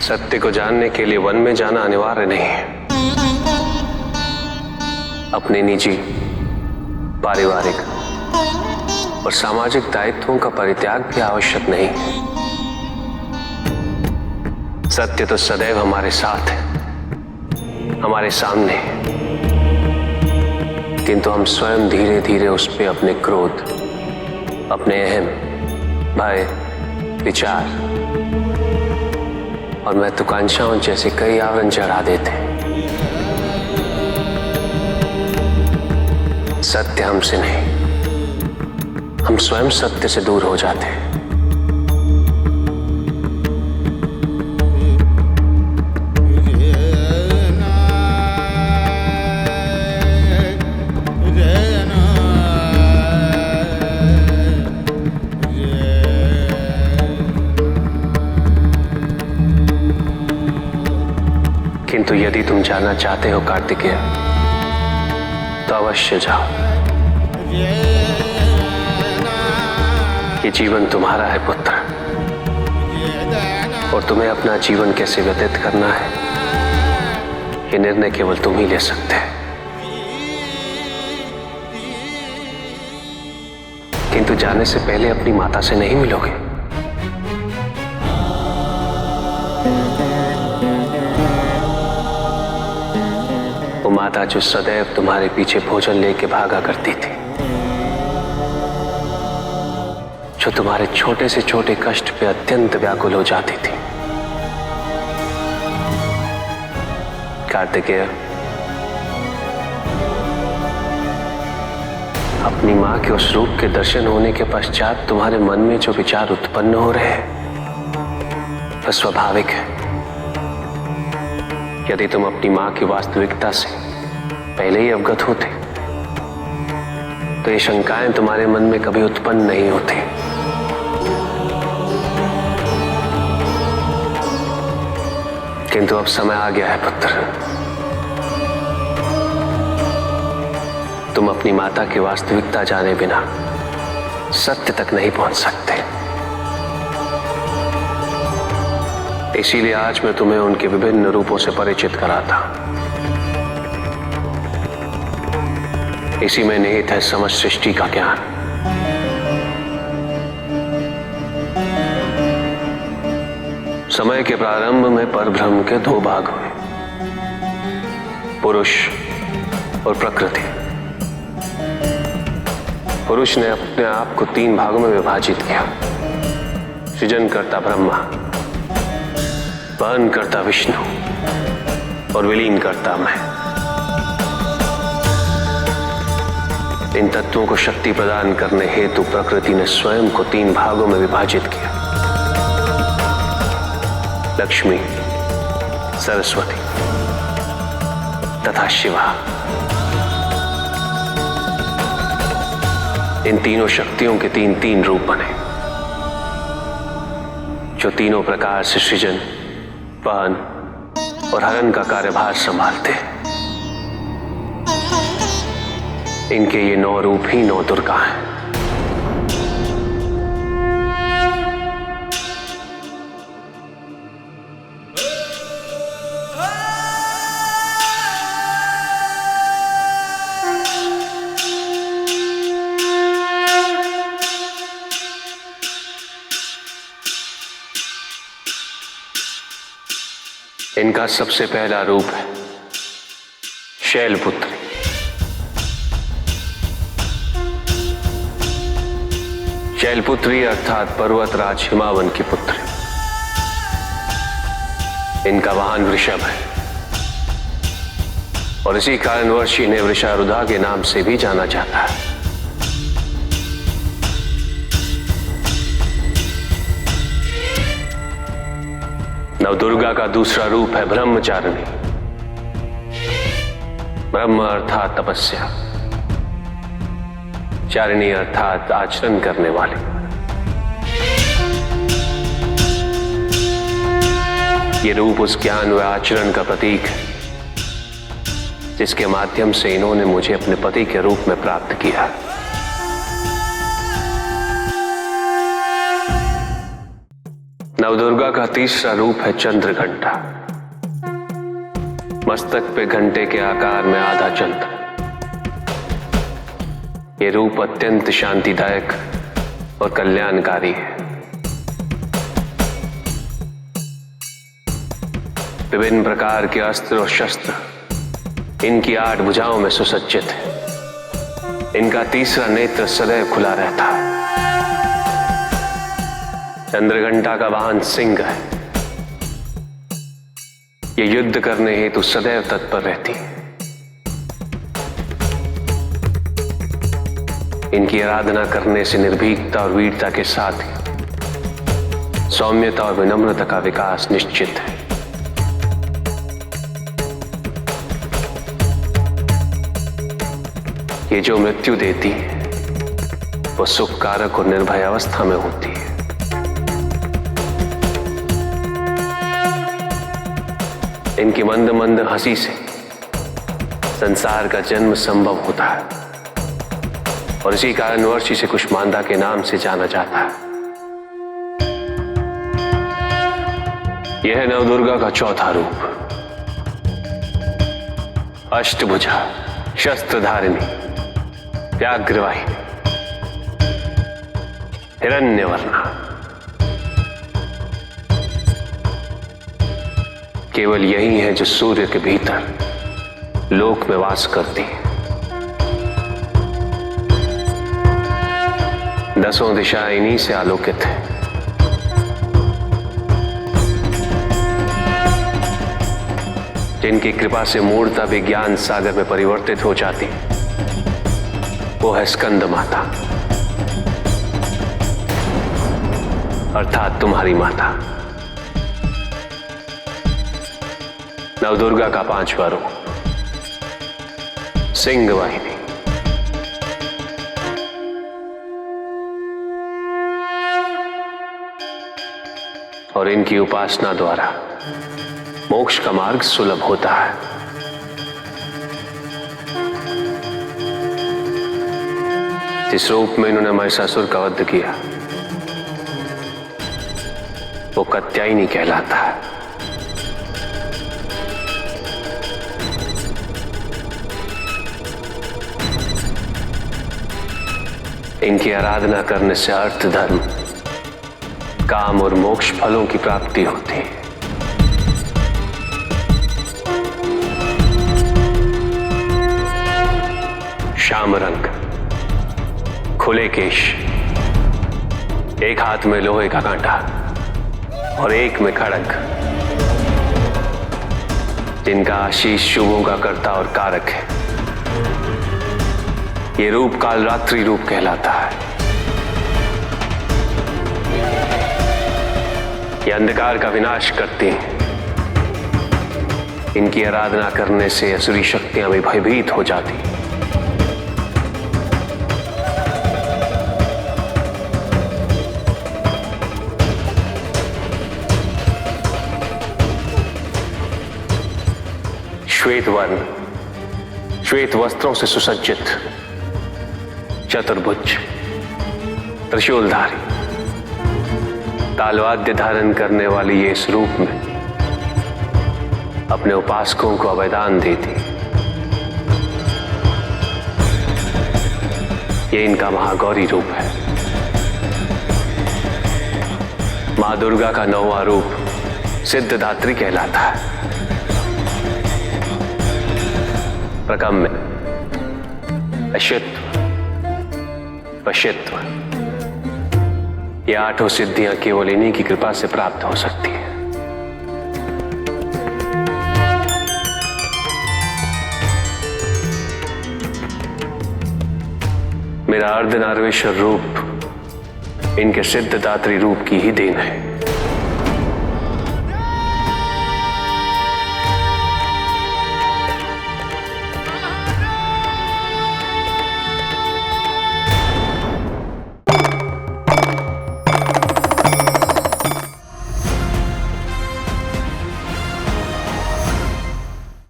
सत्य को जानने के लिए वन में जाना अनिवार्य नहीं है। अपने निजी, पारिवारिक और सामाजिक दायित्वों का परित्याग भी आवश्यक नहीं है। सत्य तो सदैव हमारे साथ है, हमारे सामने है, किंतु हम स्वयं धीरे धीरे उस पे अपने क्रोध, अपने अहम, भय, विचार और महत्वाकांक्षाओं जैसे कई आवरण चढ़ा देते हैं। सत्य हमसे नहीं, हम स्वयं सत्य से दूर हो जाते हैं। किंतु यदि तुम जानना चाहते हो कार्तिकेय, तो अवश्य जाओ। ये जीवन तुम्हारा है पुत्र, और तुम्हें अपना जीवन कैसे व्यतीत करना है, ये निर्णय केवल तुम ही ले सकते हैं। किंतु जाने से पहले अपनी माता से नहीं मिलोगे। वो माता जो सदैव तुम्हारे पीछे भोजन लेके भागा करती थी, जो तुम्हारे छोटे से छोटे कष्ट पे अत्यंत व्याकुल हो जाती थी। कार्तिकेय, अपनी मां के उस रूप के दर्शन होने के पश्चात तुम्हारे मन में जो विचार उत्पन्न हो रहे हैं, वह स्वाभाविक है। यदि तुम अपनी मां की वास्तविकता से पहले ही अवगत होते, तो ये शंकाएं तुम्हारे मन में कभी उत्पन्न नहीं होती। किंतु अब समय आ गया है पुत्र, तुम अपनी माता की वास्तविकता जाने बिना सत्य तक नहीं पहुंच सकते। इसीलिए आज मैं तुम्हें उनके विभिन्न रूपों से परिचित कराता। इसी में निहित है समस्त सृष्टि का ज्ञान। समय के प्रारंभ में परब्रह्म के दो भाग हुए, पुरुष और प्रकृति। पुरुष ने अपने आप को तीन भागों में विभाजित किया, सृजनकर्ता ब्रह्मा, पालन करता विष्णु और विलीन करता मैं। इन तत्वों को शक्ति प्रदान करने हेतु प्रकृति ने स्वयं को तीन भागों में विभाजित किया, लक्ष्मी, सरस्वती तथा शिवा। इन तीनों शक्तियों के तीन तीन रूप बने, जो तीनों प्रकार से सृजन, पालन और हरण का कार्यभार संभालते हैं। इनके ये 9 रूप ही 9 दुर्गा हैं। इनका सबसे पहला रूप है शैलपुत्री। शैलपुत्री अर्थात पर्वतराज हिमावन की पुत्री। इनका वाहन वृषभ है और इसी कारणवश इन्हें वृषारुधा के नाम से भी जाना जाता है। नवदुर्गा का दूसरा रूप है ब्रह्मचारिणी। ब्रह्म अर्थात तपस्या, चारिणी अर्थात आचरण करने वाली। ये रूप उस ज्ञान व आचरण का प्रतीक है जिसके माध्यम से इन्होंने मुझे अपने पति के रूप में प्राप्त किया। नवदुर्गा का तीसरा रूप है चंद्रघंटा। मस्तक पे घंटे के आकार में आधा चंद्र। ये रूप अत्यंत शांतिदायक और कल्याणकारी है। विभिन्न प्रकार के अस्त्र और शस्त्र इनकी 8 भुजाओं में सुसज्जित है। इनका तीसरा नेत्र सदैव खुला रहता है। चंद्रघंटा का वाहन सिंह है। ये युद्ध करने हेतु सदैव तत्पर रहती है। इनकी आराधना करने से निर्भीकता और वीरता के साथ ही सौम्यता और विनम्रता का विकास निश्चित है। ये जो मृत्यु देती है वो सुख कारक और निर्भय अवस्था में होती है। इनकी मंद मंद हंसी से संसार का जन्म संभव होता है और इसी कारणवश इसे कुष्मांडा के नाम से जाना जाता है। यह है नवदुर्गा का चौथा रूप। अष्टभुजा, शस्त्रधारिणी, व्याघ्रवाहिनी, हिरण्यवर्णा। केवल यही है जो सूर्य के भीतर लोक में वास करती है। 10 दिशाएं इन्हीं से आलोकित है। जिनकी कृपा से मूर्ता भी ज्ञान सागर में परिवर्तित हो जाती है, वो है स्कंद माता, अर्थात तुम्हारी माता। नवदुर्गा का 5वां रूप सिंह वाहिनी। और इनकी उपासना द्वारा मोक्ष का मार्ग सुलभ होता है। जिस रूप में इन्होंने महिषासुर का वध किया वो कात्यायनी कहलाता है। इनकी आराधना करने से अर्थ, धर्म, काम और मोक्ष फलों की प्राप्ति होती है। श्याम रंग, खुले केश, एक हाथ में लोहे का कांटा और एक में खड़ग, जिनका आशीष शुभों का कर्ता और कारक है। ये रूप कालरात्रि रूप कहलाता है। ये अंधकार का विनाश करती हैं। इनकी आराधना करने से असुरी शक्तियां भी भयभीत हो जाती हैं। श्वेत वर्ण, श्वेत वस्त्रों से सुसज्जित, चतुर्भुज, त्रिशूलधारी, तालवाद्य धारण करने वाली ये इस रूप में अपने उपासकों को अभयदान देती। ये इनका महागौरी रूप है। मां दुर्गा का 9वां रूप सिद्धदात्री कहलाता है। प्रकम में अशित्व, वशित्व, ये 8 सिद्धियां केवल इन्हीं की कृपा से प्राप्त हो सकती है। मेरा अर्धनारीश्वर रूप इनके सिद्धदात्री रूप की ही देन है।